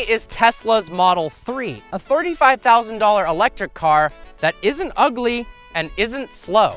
is Tesla's Model 3, a $35,000 electric car that isn't ugly and isn't slow.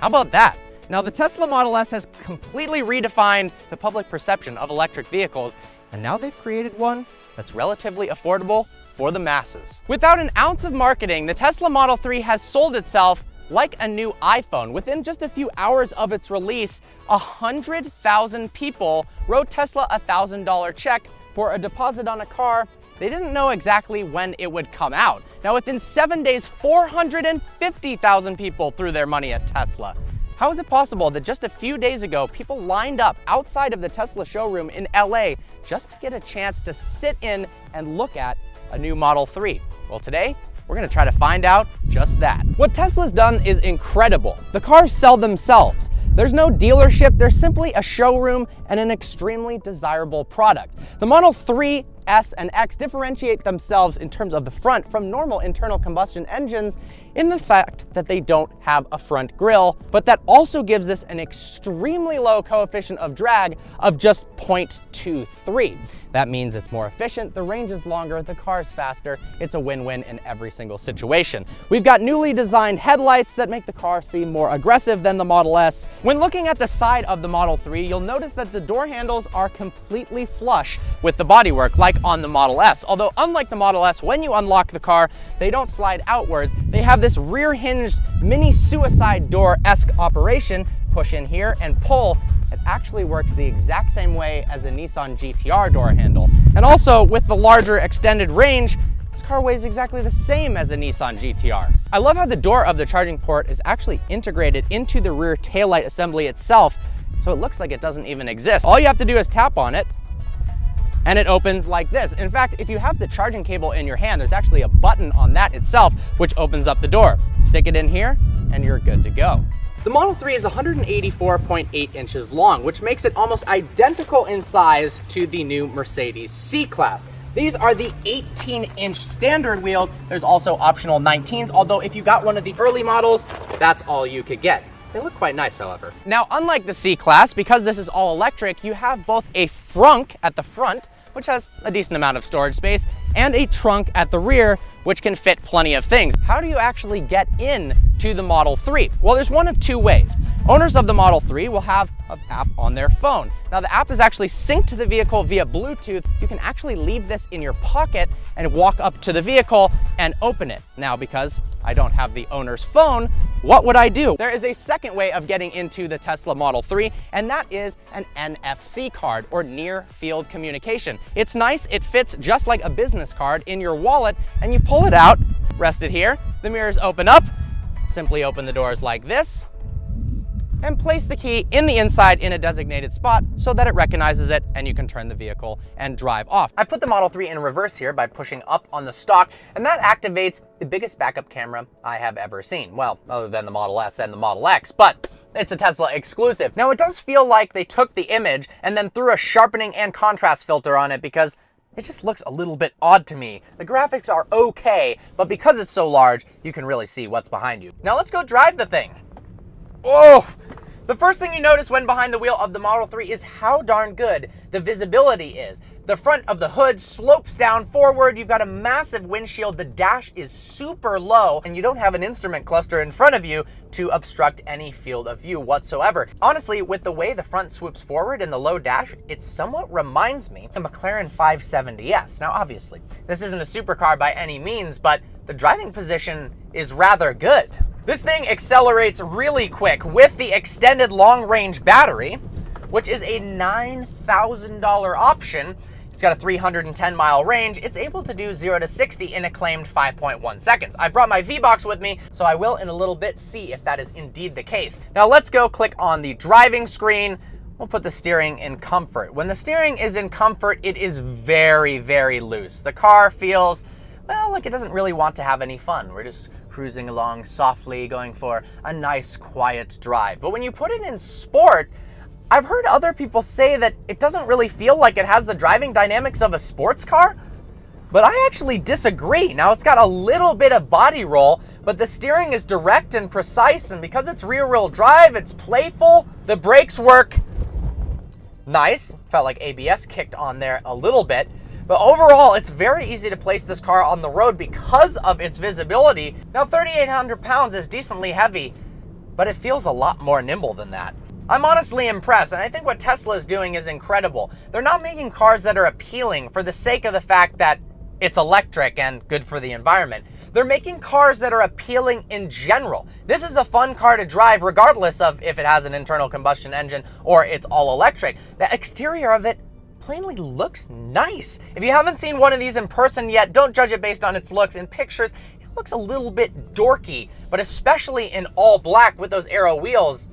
How about that? Now, the Tesla Model S has completely redefined the public perception of electric vehicles, and now they've created one that's relatively affordable for the masses. Without an ounce of marketing, the Tesla Model 3 has sold itself like a new iPhone. Within just a few hours of its release, 100,000 people wrote Tesla a $1,000 check for a deposit on a car they didn't know exactly when it would come out. Now, within 7 days, 450,000 people threw their money at Tesla. How is it possible that just a few days ago, people lined up outside of the Tesla showroom in LA just to get a chance to sit in and look at a new Model 3? Well, today, we're gonna try to find out just that. What Tesla's done is incredible. The cars sell themselves. There's no dealership, there's simply a showroom and an extremely desirable product. The Model 3, S, and X differentiate themselves in terms of the front from normal internal combustion engines in the fact that they don't have a front grille, but that also gives this an extremely low coefficient of drag of just 0.23. That means it's more efficient, the range is longer, the car is faster. It's a win-win in every single situation. We've got newly designed headlights that make the car seem more aggressive than the Model S. When looking at the side of the Model 3, you'll notice that the door handles are completely flush with the bodywork, like on the Model S. Although unlike the Model S, when you unlock the car, they don't slide outwards. They have this rear hinged mini suicide door-esque operation. Push in here and pull. It actually works the exact same way as a Nissan GT-R door handle. And also, with the larger extended range, this car weighs exactly the same as a Nissan GT-R. I love how the door of the charging port is actually integrated into the rear taillight assembly itself, so it looks like it doesn't even exist. All you have to do is tap on it, and it opens like this. In fact, if you have the charging cable in your hand, there's actually a button on that itself, which opens up the door. Stick it in here, and you're good to go. The Model 3 is 184.8 inches long, which makes it almost identical in size to the new Mercedes C-Class. These are the 18-inch standard wheels. There's also optional 19s, although if you got one of the early models, that's all you could get. They look quite nice, however. Now, unlike the C-Class, because this is all electric, you have both a frunk at the front, which has a decent amount of storage space, and a trunk at the rear, which can fit plenty of things. How do you actually get in to the Model 3? Well, there's one of two ways. Owners of the Model 3 will have an app on their phone. Now, the app is actually synced to the vehicle via Bluetooth. You can actually leave this in your pocket and walk up to the vehicle and open it. Now, because I don't have the owner's phone, what would I do? There is a second way of getting into the Tesla Model 3, and that is an NFC card, or near field communication. It's nice, it fits just like a business card in your wallet, and you pull it out, rest it here, the mirrors open up, simply open the doors like this, and place the key in the inside in a designated spot so that it recognizes it and you can turn the vehicle and drive off. I put the Model 3 in reverse here by pushing up on the stalk, and that activates the biggest backup camera I have ever seen. Well, other than the Model S and the Model X, but it's a Tesla exclusive. Now, it does feel like they took the image and then threw a sharpening and contrast filter on it, because it just looks a little bit odd to me. The graphics are okay, but because it's so large, you can really see what's behind you. Now let's go drive the thing. Whoa! The first thing you notice when behind the wheel of the Model 3 is how darn good the visibility is. The front of the hood slopes down forward, you've got a massive windshield, the dash is super low, and you don't have an instrument cluster in front of you to obstruct any field of view whatsoever. Honestly, with the way the front swoops forward in the low dash, it somewhat reminds me of a McLaren 570S. Now, obviously, this isn't a supercar by any means, but the driving position is rather good. This thing accelerates really quick with the extended long-range battery, which is a $9,000 option. It's got a 310-mile range. It's able to do 0 to 60 in a claimed 5.1 seconds. I brought my V-Box with me, so I will in a little bit see if that is indeed the case. Now let's go click on the driving screen. We'll put the steering in comfort. When the steering is in comfort, it is very, very loose. The car feels, well, like it doesn't really want to have any fun. We're just cruising along softly, going for a nice, quiet drive. But when you put it in sport, I've heard other people say that it doesn't really feel like it has the driving dynamics of a sports car, but I actually disagree. Now, it's got a little bit of body roll, but the steering is direct and precise, and because it's rear-wheel drive, it's playful. The brakes work nice. Felt like ABS kicked on there a little bit. But overall, it's very easy to place this car on the road because of its visibility. Now, 3,800 pounds is decently heavy, but it feels a lot more nimble than that. I'm honestly impressed, and I think what Tesla is doing is incredible. They're not making cars that are appealing for the sake of the fact that it's electric and good for the environment. They're making cars that are appealing in general. This is a fun car to drive regardless of if it has an internal combustion engine or it's all electric. The exterior of it plainly looks nice. If you haven't seen one of these in person yet, don't judge it based on its looks. In pictures, it looks a little bit dorky, but especially in all black with those Aero wheels,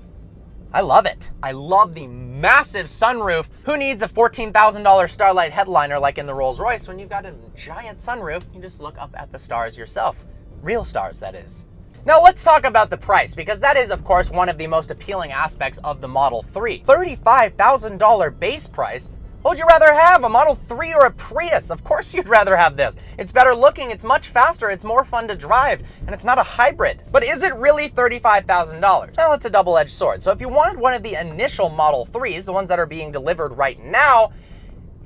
I love it. I love the massive sunroof. Who needs a $14,000 Starlight headliner like in the Rolls-Royce when you've got a giant sunroof? You just look up at the stars yourself. Real stars, that is. Now let's talk about the price, because that is, of course, one of the most appealing aspects of the Model 3. $35,000 base price. What would you rather have, a Model 3 or a Prius? Of course you'd rather have this. It's better looking, it's much faster, it's more fun to drive, and it's not a hybrid. But is it really $35,000? Well, it's a double-edged sword. So if you wanted one of the initial Model 3s, the ones that are being delivered right now,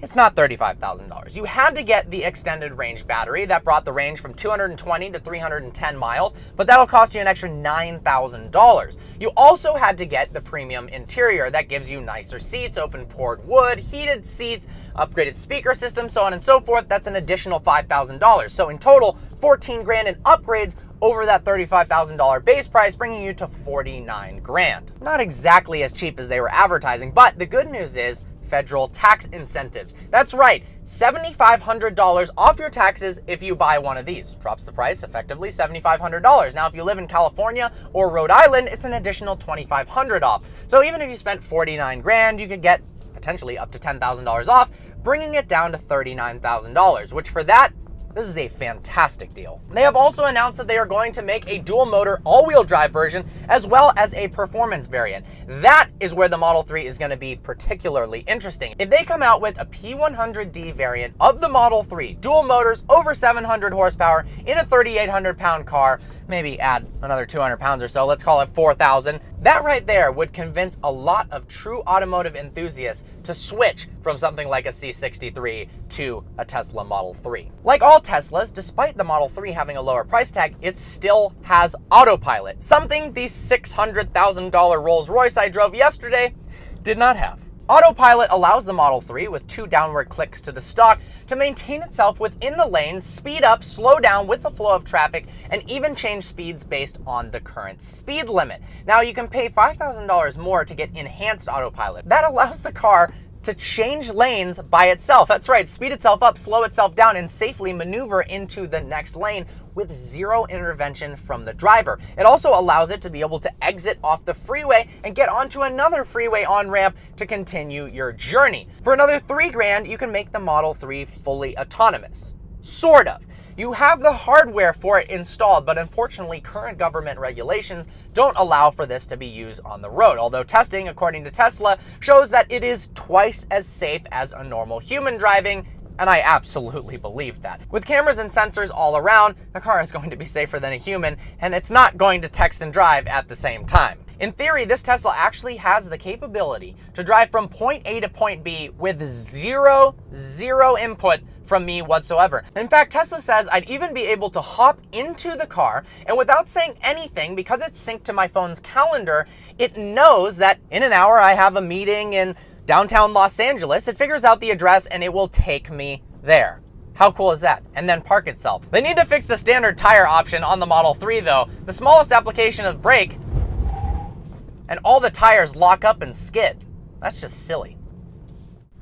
it's not $35,000. You had to get the extended range battery that brought the range from 220 to 310 miles, but that'll cost you an extra $9,000. You also had to get the premium interior that gives you nicer seats, open poured wood, heated seats, upgraded speaker system, so on and so forth. That's an additional $5,000. So in total, 14 grand in upgrades over that $35,000 base price, bringing you to 49 grand. Not exactly as cheap as they were advertising, but the good news is federal tax incentives. That's right, $7,500 off your taxes if you buy one of these. Drops the price effectively $7,500. Now, if you live in California or Rhode Island, it's an additional $2,500 off. So even if you spent 49 grand, you could get potentially up to $10,000 off, bringing it down to $39,000, which for that, this is a fantastic deal. They have also announced that they are going to make a dual motor all-wheel drive version as well as a performance variant. That is where the Model 3 is going to be particularly interesting. If they come out with a P100D variant of the Model 3, dual motors, over 700 horsepower in a 3,800 pound car, maybe add another 200 pounds or so, let's call it 4,000. That right there would convince a lot of true automotive enthusiasts to switch from something like a C63 to a Tesla Model 3. Like all Teslas, despite the Model 3 having a lower price tag, it still has autopilot, something the $600,000 Rolls-Royce I drove yesterday did not have. Autopilot allows the Model 3, with 2 downward clicks to the stalk, to maintain itself within the lane, speed up, slow down with the flow of traffic, and even change speeds based on the current speed limit. Now, you can pay $5,000 more to get enhanced autopilot. That allows the car to change lanes by itself. That's right, speed itself up, slow itself down, and safely maneuver into the next lane with zero intervention from the driver. It also allows it to be able to exit off the freeway and get onto another freeway on-ramp to continue your journey. For another 3 grand, you can make the Model 3 fully autonomous. Sort of. You have the hardware for it installed, but unfortunately, current government regulations don't allow for this to be used on the road. Although testing, according to Tesla, shows that it is twice as safe as a normal human driving, and I absolutely believe that. With cameras and sensors all around, the car is going to be safer than a human, and it's not going to text and drive at the same time. In theory, this Tesla actually has the capability to drive from point A to point B with zero input from me whatsoever. In fact, Tesla says I'd even be able to hop into the car, and without saying anything, because it's synced to my phone's calendar, it knows that in an hour I have a meeting in downtown Los Angeles. It figures out the address and it will take me there. How cool is that? And then park itself. They need to fix the standard tire option on the Model 3 though. The smallest application of brake and all the tires lock up and skid. That's just silly.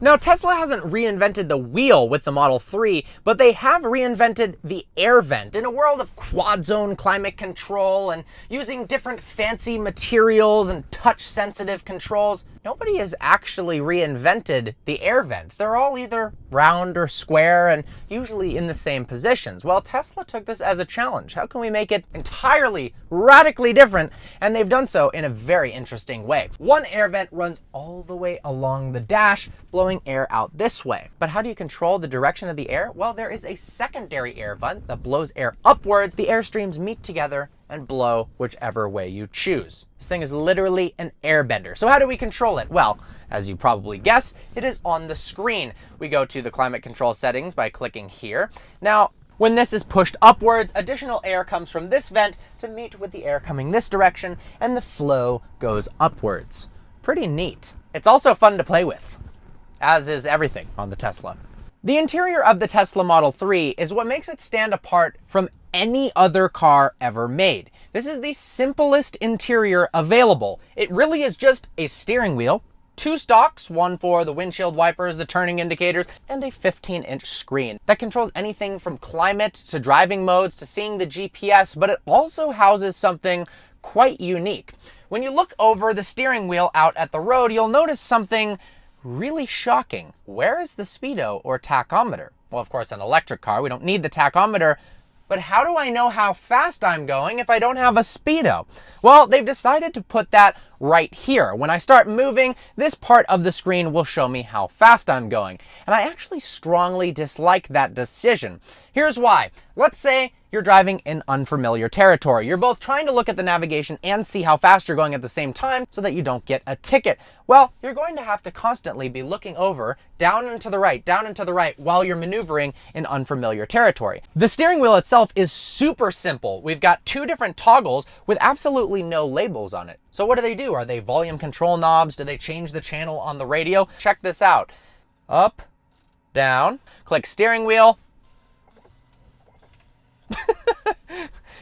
Now, Tesla hasn't reinvented the wheel with the Model 3, but they have reinvented the air vent. In a world of quad zone climate control and using different fancy materials and touch-sensitive controls, nobody has actually reinvented the air vent. They're all either round or square and usually in the same positions. Well, Tesla took this as a challenge. How can we make it entirely, radically different? And they've done so in a very interesting way. One air vent runs all the way along the dash, blowing air out this way. But how do you control the direction of the air? Well, there is a secondary air vent that blows air upwards. The air streams meet together and blow whichever way you choose. This thing is literally an airbender. So how do we control it? Well, as you probably guessed, it is on the screen. We go to the climate control settings by clicking here. Now, when this is pushed upwards, additional air comes from this vent to meet with the air coming this direction, and the flow goes upwards. Pretty neat. It's also fun to play with, as is everything on the Tesla. The interior of the Tesla Model 3 is what makes it stand apart from any other car ever made. This is the simplest interior available. It really is just a steering wheel, 2 stalks, one for the windshield wipers, the turning indicators, and a 15-inch screen that controls anything from climate to driving modes to seeing the GPS, but it also houses something quite unique. When you look over the steering wheel out at the road, you'll notice something really shocking. Where is the speedo or tachometer? Well, of course, an electric car, we don't need the tachometer, but how do I know how fast I'm going if I don't have a speedo? Well, they've decided to put that right here. When I start moving, this part of the screen will show me how fast I'm going. And I actually strongly dislike that decision. Here's why. Let's say you're driving in unfamiliar territory. You're both trying to look at the navigation and see how fast you're going at the same time so that you don't get a ticket. Well, you're going to have to constantly be looking over, down and to the right, while you're maneuvering in unfamiliar territory. The steering wheel itself is super simple. We've got 2 different toggles with absolutely no labels on it. So what do? Are they volume control knobs? Do they change the channel on the radio? Check this out. Up, down, click steering wheel.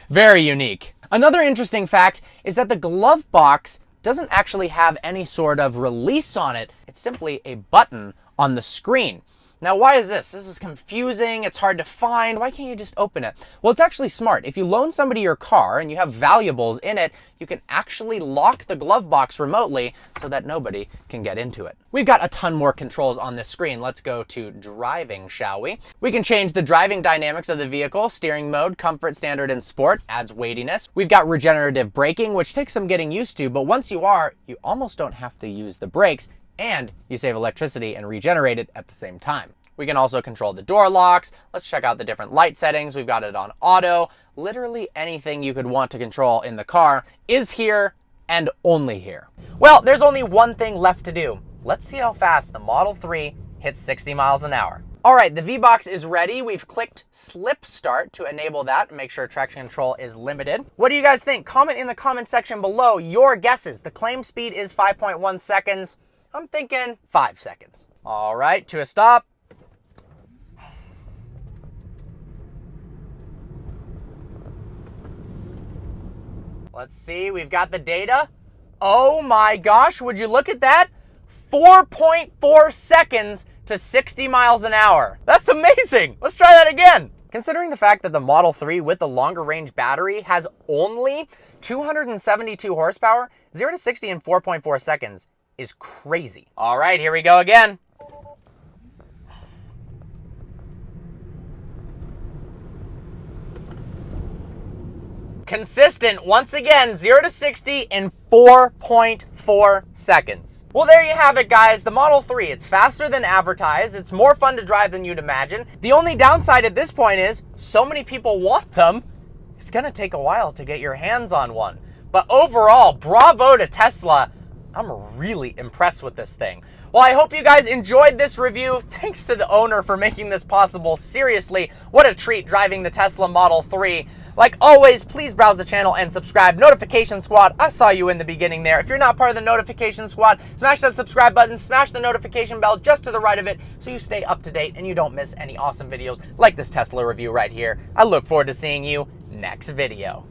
Very unique. Another interesting fact is that the glove box doesn't actually have any sort of release on it. It's simply a button on the screen. Now, why is this? This is confusing. It's hard to find. Why can't you just open it? Well, it's actually smart. If you loan somebody your car and you have valuables in it, you can actually lock the glove box remotely so that nobody can get into it. We've got a ton more controls on this screen. Let's go to driving, shall we? We can change the driving dynamics of the vehicle, steering mode, comfort, standard, and sport, adds weightiness. We've got regenerative braking, which takes some getting used to, but once you are, you almost don't have to use the brakes, and you save electricity and regenerate it at the same time. We can also control the door locks. Let's check out the different light settings. We've got it on auto. Literally anything you could want to control in the car is here and only here. Well, there's only one thing left to do. Let's see how fast the Model 3 hits 60 miles an hour. All right, the V-Box is ready. We've clicked slip start to enable that and make sure traction control is limited. What do you guys think? Comment in the comment section below your guesses. The claim speed is 5.1 seconds. I'm thinking 5 seconds. All right, to a stop. Let's see, we've got the data. Oh my gosh, would you look at that? 4.4 seconds to 60 miles an hour. That's amazing. Let's try that again. Considering the fact that the Model 3 with the longer range battery has only 272 horsepower, 0 to 60 in 4.4 seconds is crazy. All right, here we go again. Consistent, once again, 0 to 60 in 4.4 seconds. Well, there you have it, guys. The Model 3, it's faster than advertised. It's more fun to drive than you'd imagine. The only downside at this point is so many people want them, it's gonna take a while to get your hands on one. But overall, bravo to Tesla. I'm really impressed with this thing. Well, I hope you guys enjoyed this review. Thanks to the owner for making this possible. Seriously, what a treat driving the Tesla Model 3. Like always, please browse the channel and subscribe. Notification Squad, I saw you in the beginning there. If you're not part of the Notification Squad, smash that subscribe button, smash the notification bell just to the right of it so you stay up to date and you don't miss any awesome videos like this Tesla review right here. I look forward to seeing you next video.